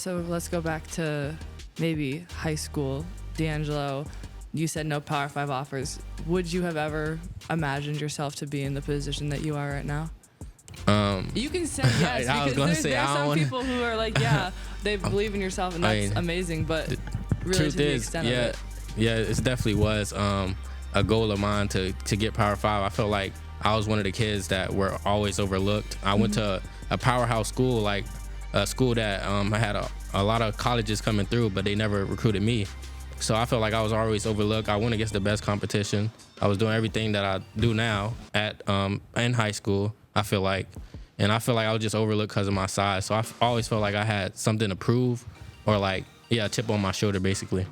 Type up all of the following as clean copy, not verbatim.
So let's go back to maybe high school. D'Angelo, you said no Power 5 offers. Would you have ever imagined yourself to be in the position that you are right now? You can say yes, because there's some people who are like, yeah, they believe in yourself, and that's amazing, but really to the extent of it. Yeah, it definitely was a goal of mine to get Power 5. I felt like I was one of the kids that were always overlooked. I went to a powerhouse school, like a school that had a lot of colleges coming through, but they never recruited me. So I felt like I was always overlooked. I went against the best competition. I was doing everything that I do now in high school, I feel like. And I feel like I was just overlooked because of my size. So I always felt like I had something to prove, or like, a chip on my shoulder, basically.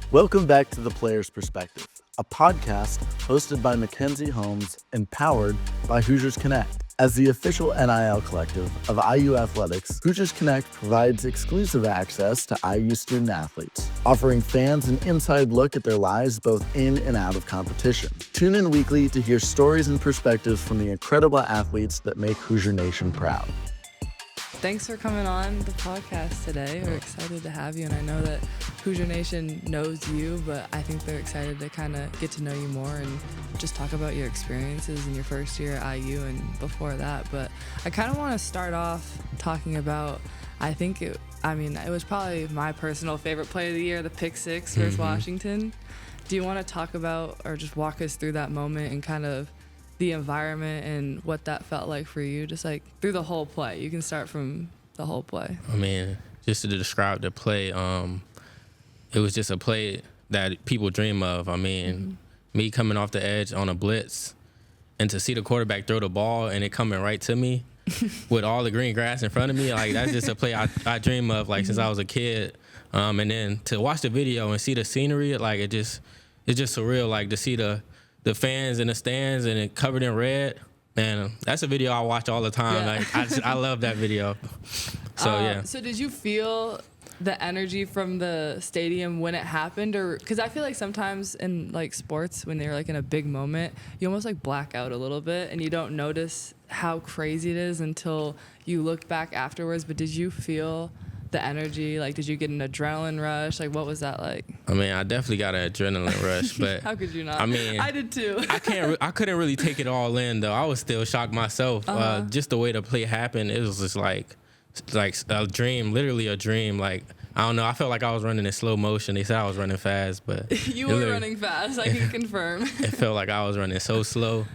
Welcome back to The Player's Perspective, a podcast hosted by Mackenzie Holmes and powered by Hoosiers Connect. As the official NIL collective of IU Athletics, Hoosiers Connect provides exclusive access to IU student athletes, offering fans an inside look at their lives both in and out of competition. Tune in weekly to hear stories and perspectives from the incredible athletes that make Hoosier Nation proud. Thanks for coming on the podcast today. We're excited to have you, and I know that Hoosier Nation knows you, but I think they're excited to kind of get to know you more and just talk about your experiences in your first year at IU and before that. But I kind of want to start off talking about, it was probably my personal favorite play of the year, the pick six versus Washington. Do you want to talk about or just walk us through that moment and kind of the environment and what that felt like for you, just like through the whole play? You can start from the whole play. I mean, just to describe the play, it was just a play that people dream of. I mean, me coming off the edge on a blitz and to see the quarterback throw the ball and it coming right to me with all the green grass in front of me, like that's just a play I dream of, like since I was a kid. And then to watch the video and see the scenery, like it's just surreal, like to see the fans in the stands and it covered in red. And that's a video I watch all the time. Yeah. Like I love that video. So yeah. So did you feel the energy from the stadium when it happened, or because I feel like sometimes in like sports when they're like in a big moment, you almost like black out a little bit and you don't notice how crazy it is until you look back afterwards. But did you feel the energy? Like, did you get an adrenaline rush? Like, what was that like? I mean, I definitely got an adrenaline rush, but how could you not? I mean, I did too. I couldn't really take it all in though. I was still shocked myself. Just the way the play happened, it was just like a dream, literally a dream. Like, I don't know, I felt like I was running in slow motion. They said I was running fast, but you were running fast, I can confirm. It felt like I was running so slow,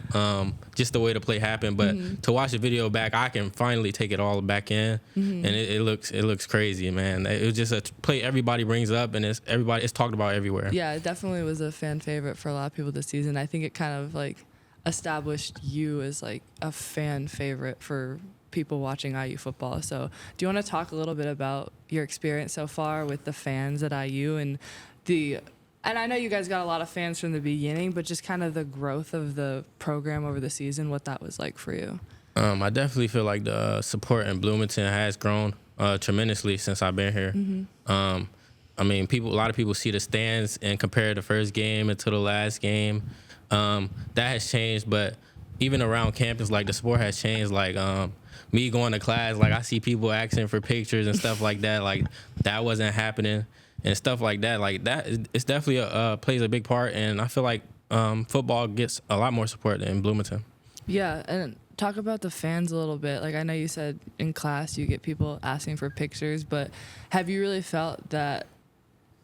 just the way the play happened. But to watch the video back, I can finally take it all back in, and it looks crazy, man. It was just a play everybody brings up, and it's talked about everywhere. Yeah, it definitely was a fan favorite for a lot of people this season. I think it kind of like established you as like a fan favorite for people watching IU football. So do you want to talk a little bit about your experience so far with the fans at IU and I know you guys got a lot of fans from the beginning, but just kind of the growth of the program over the season, what that was like for you? I definitely feel like the support in Bloomington has grown tremendously since I've been here. I mean, a lot of people see the stands and compare the first game until the last game. That has changed, but even around campus, like the sport has changed. Like me going to class, like I see people asking for pictures and stuff like that. Like that wasn't happening and stuff like that. Like that, it's definitely plays a big part. And I feel like football gets a lot more support in Bloomington. Yeah, and talk about the fans a little bit. Like I know you said in class you get people asking for pictures, but have you really felt that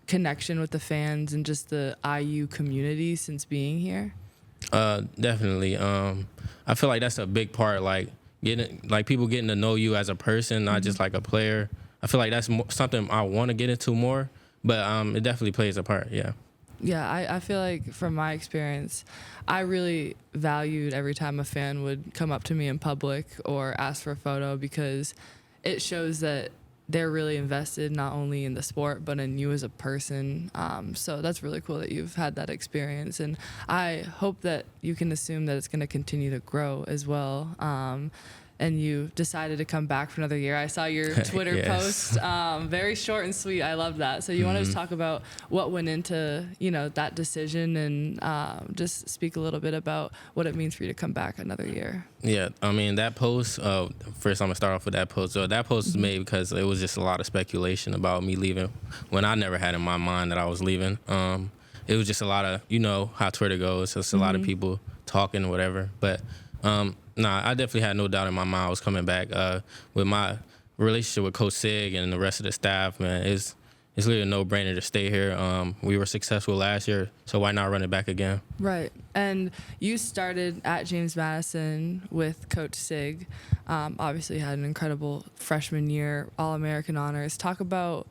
connection with the fans and just the IU community since being here? Definitely. I feel like that's a big part, like people getting to know you as a person, not just like a player. I feel like that's something I want to get into more, but it definitely plays a part, yeah. Yeah, I feel like from my experience, I really valued every time a fan would come up to me in public or ask for a photo, because it shows that they're really invested not only in the sport but in you as a person. So that's really cool that you've had that experience, and I hope that you can assume that it's going to continue to grow as well. and you decided to come back for another year. I saw your Twitter Yes. post, very short and sweet. I love that. So you want to just talk about what went into, that decision, and just speak a little bit about what it means for you to come back another year. Yeah, I mean, that post, first I'm going to start off with that post. So that post was made because it was just a lot of speculation about me leaving when I never had in my mind that I was leaving. It was just a lot of, how Twitter goes, just a lot of people talking, whatever. But, I definitely had no doubt in my mind I was coming back. With my relationship with Coach Sig and the rest of the staff, man, it's really a no-brainer to stay here. We were successful last year, so why not run it back again? Right. And you started at James Madison with Coach Sig. Obviously had an incredible freshman year, All-American honors. Talk about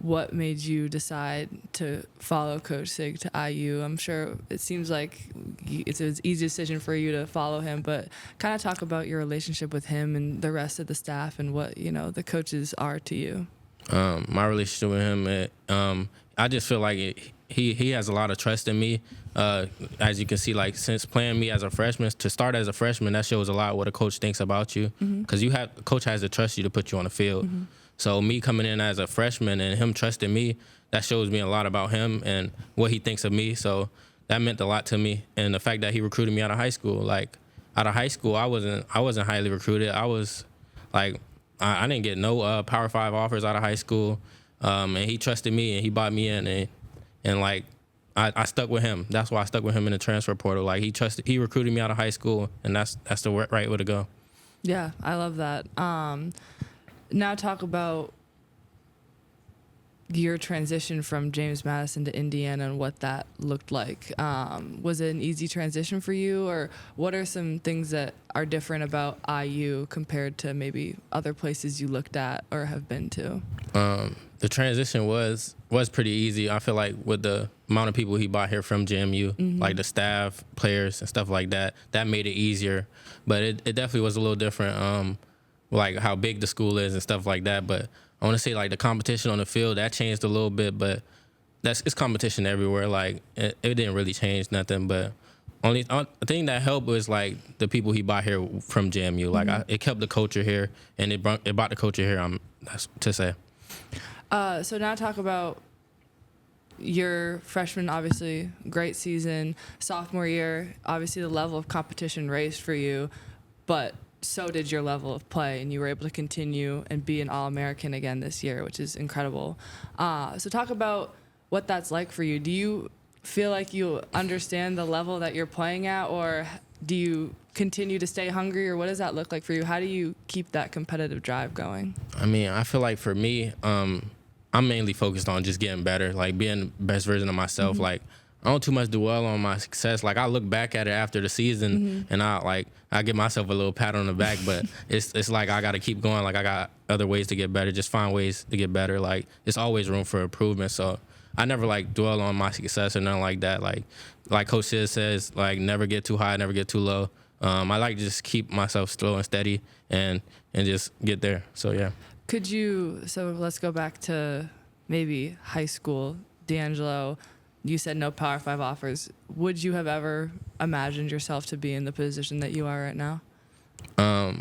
what made you decide to follow Coach Sig to IU. I'm sure it seems like it's an easy decision for you to follow him, but kind of talk about your relationship with him and the rest of the staff and what, the coaches are to you. My relationship with him, I just feel like he has a lot of trust in me. As you can see, like since playing me as a freshman, to start as a freshman, that shows a lot what a coach thinks about you, because coach has to trust you to put you on the field. So me coming in as a freshman and him trusting me, that shows me a lot about him and what he thinks of me. So that meant a lot to me. And the fact that he recruited me out of high school, I wasn't highly recruited. I was like, I didn't get no Power 5 offers out of high school, and he trusted me and he bought me in, and like I stuck with him. That's why I stuck with him in the transfer portal. Like he recruited me out of high school, and that's the right way to go. Yeah, I love that. Now talk about your transition from James Madison to Indiana and what that looked like. Was it an easy transition for you, or what are some things that are different about IU compared to maybe other places you looked at or have been to? The transition was pretty easy. I feel like with the amount of people he bought here from JMU, like the staff, players, and stuff like that, that made it easier. But it definitely was a little different, like how big the school is and stuff like that. But I want to say like the competition on the field, that changed a little bit, but it's competition everywhere. Like it didn't really change nothing, but only thing that helped was like the people he bought here from JMU. Like it kept the culture here, and it brought the culture here. That's to say. So now talk about your freshman, obviously great season. Sophomore year, obviously the level of competition raised for you, but so did your level of play, and you were able to continue and be an All-American again this year, which is incredible. So talk about what that's like for you. Do you feel like you understand the level that you're playing at, or do you continue to stay hungry, or what does that look like for you? How do you keep that competitive drive going? I mean, I feel like for me, I'm mainly focused on just getting better, like being the best version of myself. Like I don't too much dwell on my success. Like I look back at it after the season, and I give myself a little pat on the back, but it's like I got to keep going. Like I got other ways to get better. Just find ways to get better. Like it's always room for improvement. So I never like dwell on my success or nothing like that. Like Coach Sid says, like never get too high, never get too low. I like to just keep myself slow and steady and just get there. So yeah. So let's go back to maybe high school. D'Angelo, you said no Power 5 offers. Would you have ever imagined yourself to be in the position that you are right now?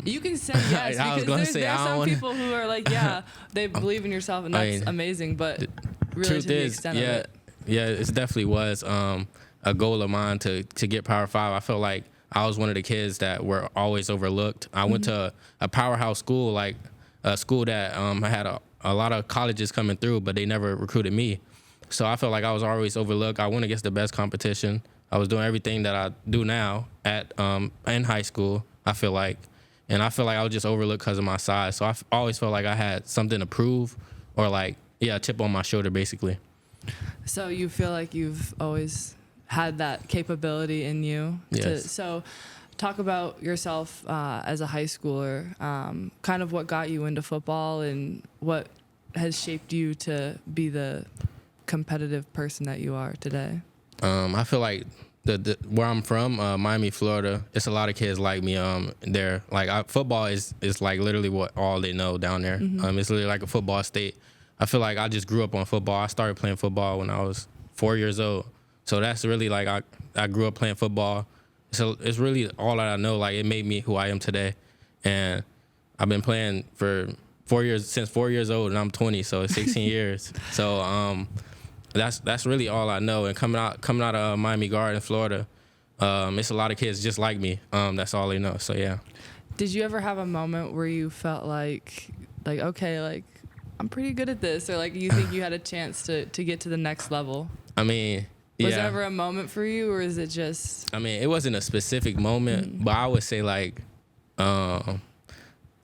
You can say yes, because there are some people who are like, yeah, they believe in yourself, and that's amazing, but really to the extent of it. Yeah, it definitely was a goal of mine to get Power 5. I felt like I was one of the kids that were always overlooked. I went to a powerhouse school, like a school that had a lot of colleges coming through, but they never recruited me. So I felt like I was always overlooked. I went against the best competition. I was doing everything that I do now in high school, I feel like. And I feel like I was just overlooked because of my size. So I always felt like I had something to prove, or like, a chip on my shoulder, basically. So you feel like you've always had that capability in you? Yes. So talk about yourself as a high schooler, kind of what got you into football and what has shaped you to be the competitive person that you are today. I feel like where I'm from, Miami, Florida, it's a lot of kids like me there. Like football is like literally what all they know down there. It's literally like a football state. I feel like I just grew up on football. I started playing football when I was 4 years old. So that's really like I grew up playing football. So it's really all that I know. Like it made me who I am today. and I've been playing for 4 years since 4 years old, and I'm 20, so it's 16 years. So that's really all I know. And coming out of Miami Gardens, Florida, it's a lot of kids just like me. That's all they know. So yeah. Did you ever have a moment where you felt like okay, like I'm pretty good at this, or like you think you had a chance to get to the next level? I mean, yeah. Was there ever a moment for you, or is it just? I mean, it wasn't a specific moment, but I would say like, I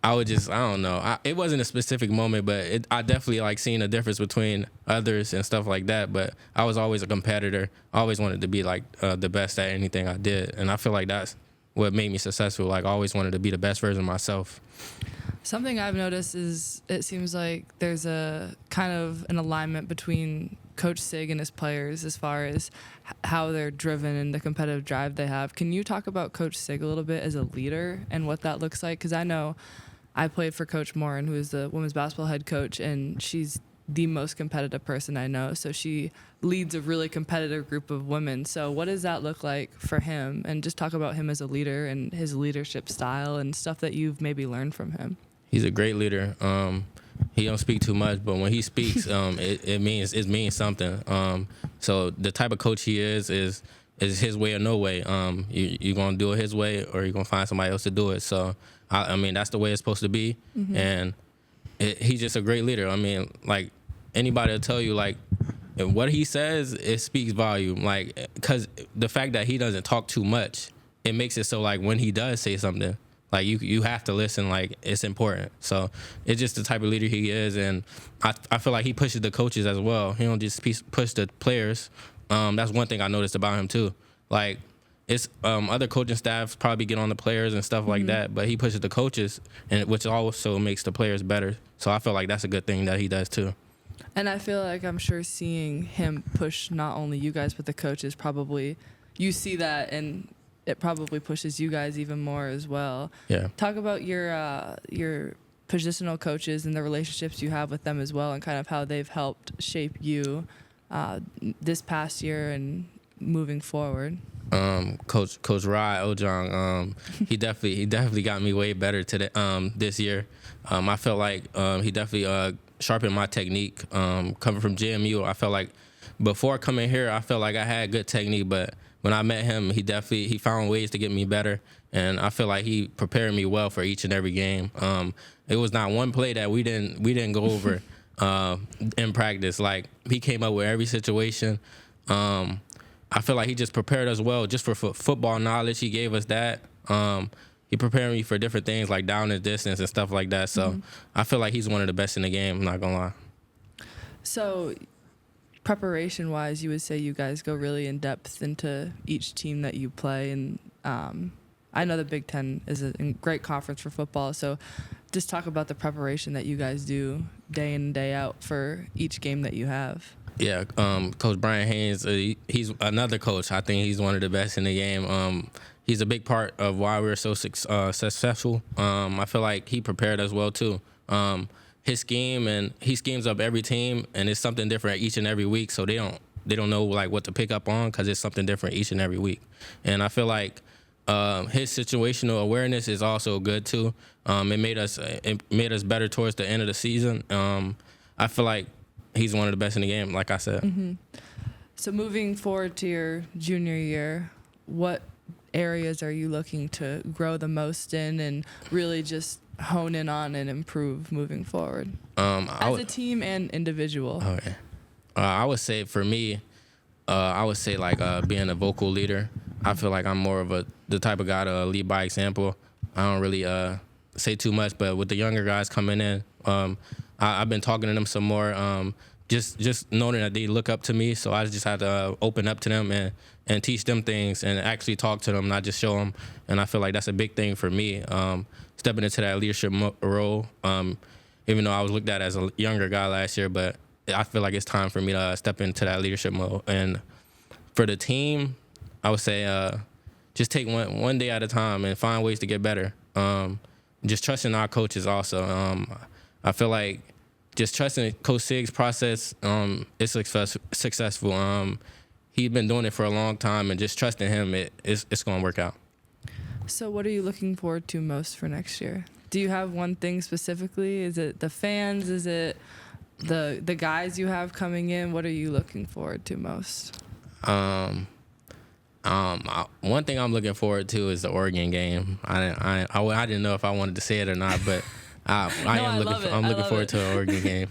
don't know. It wasn't a specific moment, but I definitely like seen a difference between others and stuff like that. But I was always a competitor. I always wanted to be like the best at anything I did, and I feel like that's what made me successful. Like, I always wanted to be the best version of myself. Something I've noticed is it seems like there's a kind of an alignment between Coach Sig and his players as far as how they're driven and the competitive drive they have. Can you talk about Coach Sig a little bit as a leader and what that looks like? Because I know I played for Coach Morin, who is the women's basketball head coach, and she's the most competitive person I know. So she leads a really competitive group of women. So what does that look like for him? And just talk about him as a leader and his leadership style and stuff that you've maybe learned from him. He's a great leader. He don't speak too much, but when he speaks, it means something. So the type of coach he is his way or no way. You gonna do it his way, or you gonna find somebody else to do it. So I mean, that's the way it's supposed to be. Mm-hmm. And he's just a great leader. I mean, like, anybody will tell you, like, what he says, it speaks volume. Like, because the fact that he doesn't talk too much, it makes it so, like, when he does say something, like, you have to listen. Like, it's important. So it's just the type of leader he is, and I feel like he pushes the coaches as well. He don't just push the players. That's one thing I noticed about him too. Like, it's other coaching staffs probably get on the players and stuff like that, but he pushes the coaches, and which also makes the players better. So I feel like that's a good thing that he does too. And I feel like I'm sure seeing him push not only you guys but the coaches, probably you see that, and it probably pushes you guys even more as well. Yeah. Talk about your positional coaches and the relationships you have with them as well, and kind of how they've helped shape you this past year and moving forward. Coach Rai Ojong, he definitely got me way better today this year. I felt like he definitely sharpened my technique. Coming from JMU, I felt like before coming here, I felt like I had good technique, but when I met him, he found ways to get me better, and I feel like he prepared me well for each and every game. It was not one play that we didn't go over in practice. Like, he came up with every situation. I feel like he just prepared us well just for football knowledge. He gave us that. He prepared me for different things like down and distance and stuff like that. So I feel like he's one of the best in the game, I'm not going to lie. So preparation-wise, you would say you guys go really in-depth into each team that you play. And I know the Big Ten is a great conference for football. So just talk about the preparation that you guys do day in and day out for each game that you have. Yeah, Coach Brian Haynes, he's another coach. I think he's one of the best in the game. He's a big part of why we're so successful. I feel like he prepared us well too. His scheme, and he schemes up every team, and it's something different each and every week. So they don't know like what to pick up on, because it's something different each and every week. And I feel like his situational awareness is also good too. It made us better towards the end of the season. I feel like he's one of the best in the game, like I said. Mm-hmm. So moving forward to your junior year, what areas are you looking to grow the most in and really just hone in on and improve moving forward as a team and individual? Okay. I would say for me, like being a vocal leader. I feel like I'm more of the type of guy to lead by example. I don't really say too much, but with the younger guys coming in, I've been talking to them some more, just knowing that they look up to me. So I just had to open up to them and teach them things and actually talk to them, not just show them. And I feel like that's a big thing for me, stepping into that leadership role, even though I was looked at as a younger guy last year. But I feel like it's time for me to step into that leadership mode. And for the team, I would say just take one day at a time and find ways to get better. Just trusting our coaches also. I feel like just trusting Coach Sig's process is successful. He's been doing it for a long time, and just trusting him, it's going to work out. So what are you looking forward to most for next year? Do you have one thing specifically? Is it the fans? Is it the guys you have coming in? What are you looking forward to most? One thing I'm looking forward to is the Oregon game. I didn't know if I wanted to say it or not, but I'm looking forward to the Oregon game.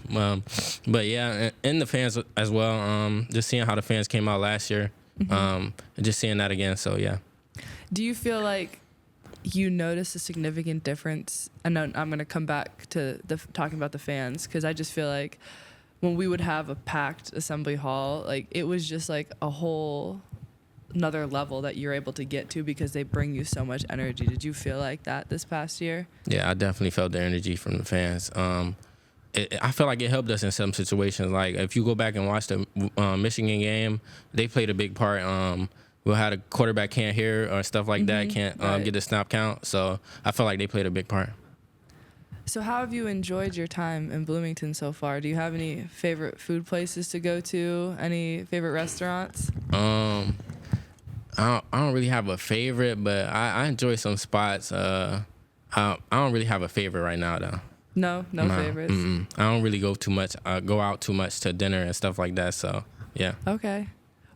But yeah, and the fans as well. Just seeing how the fans came out last year. And just seeing that again. So yeah. Do you feel like you notice a significant difference? I know I'm going to come back to talking about the fans, because I just feel like when we would have a packed assembly hall, like it was just like a whole another level that you're able to get to because they bring you so much energy. Did you feel like that this past year? Yeah, I definitely felt the energy from the fans. I feel like it helped us in some situations. Like if you go back and watch the Michigan game, they played a big part. We had a quarterback can't hear or stuff like that, can't get the snap count. So I feel like they played a big part. So how have you enjoyed your time in Bloomington so far? Do you have any favorite food places to go to? Any favorite restaurants? I don't really have a favorite, but I enjoy some spots. I don't really have a favorite right now, though. No favorites. I don't really go out too much to dinner and stuff like that. So yeah. Okay.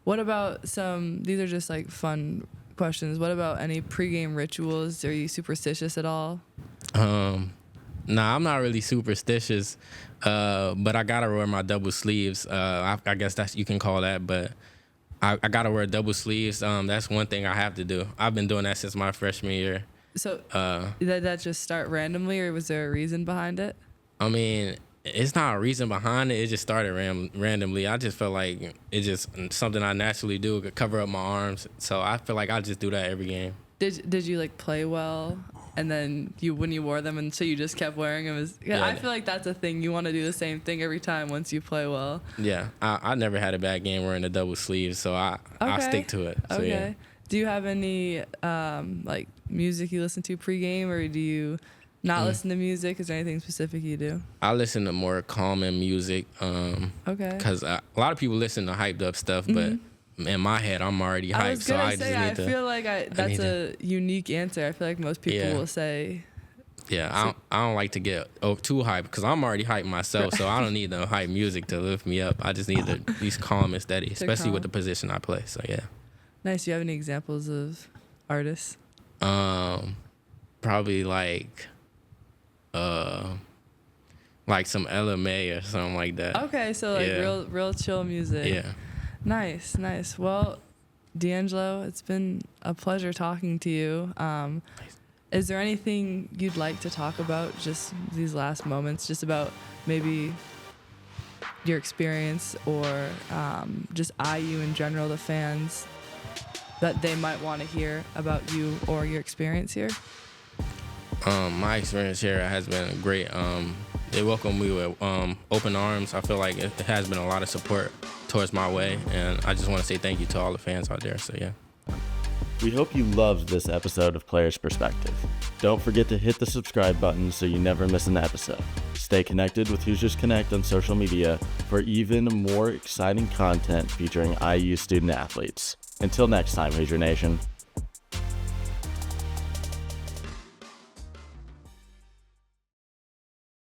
What about these are just like fun questions. What about any pregame rituals? Are you superstitious at all? Nah, I'm not really superstitious, but I gotta wear my double sleeves. I guess you can call that, but I gotta wear double sleeves. That's one thing I have to do. I've been doing that since my freshman year. So did that just start randomly, or was there a reason behind it? I mean, it's not a reason behind it. It just started randomly. I just felt like it's just something I naturally do, could cover up my arms. So I feel like I just do that every game. Did you like play well, and then when you wore them, and so you just kept wearing them? I feel like that's a thing. You want to do the same thing every time once you play well. Yeah, I never had a bad game wearing the double sleeves, so I stick to it. So, okay. Yeah. Do you have any like music you listen to pregame, or do you not listen to music? Is there anything specific you do? I listen to more calming music. Okay. Because a lot of people listen to hyped up stuff, but in my head, I'm already hyped. I feel like that's a unique answer. I feel like most people will say. Yeah, I don't like to get too hyped because I'm already hyped myself, so I don't need the hype music to lift me up. I just need to be calm and steady, especially with the position I play. So yeah. Nice. Do you have any examples of artists? Probably like some LMA or something like that. Okay, so like real chill music. Yeah. Nice. Well, D'Angelo, it's been a pleasure talking to you. Is there anything you'd like to talk about, just these last moments, just about maybe your experience or just IU in general, the fans, that they might want to hear about you or your experience here? My experience here has been great. They welcome me with open arms. I feel like it has been a lot of support towards my way, and I just want to say thank you to all the fans out there. So yeah. We hope you loved this episode of Players Perspective. Don't forget to hit the subscribe button so you never miss an episode. Stay connected with Hoosiers Connect on social media for even more exciting content featuring IU student athletes. Until next time, Hoosier Nation.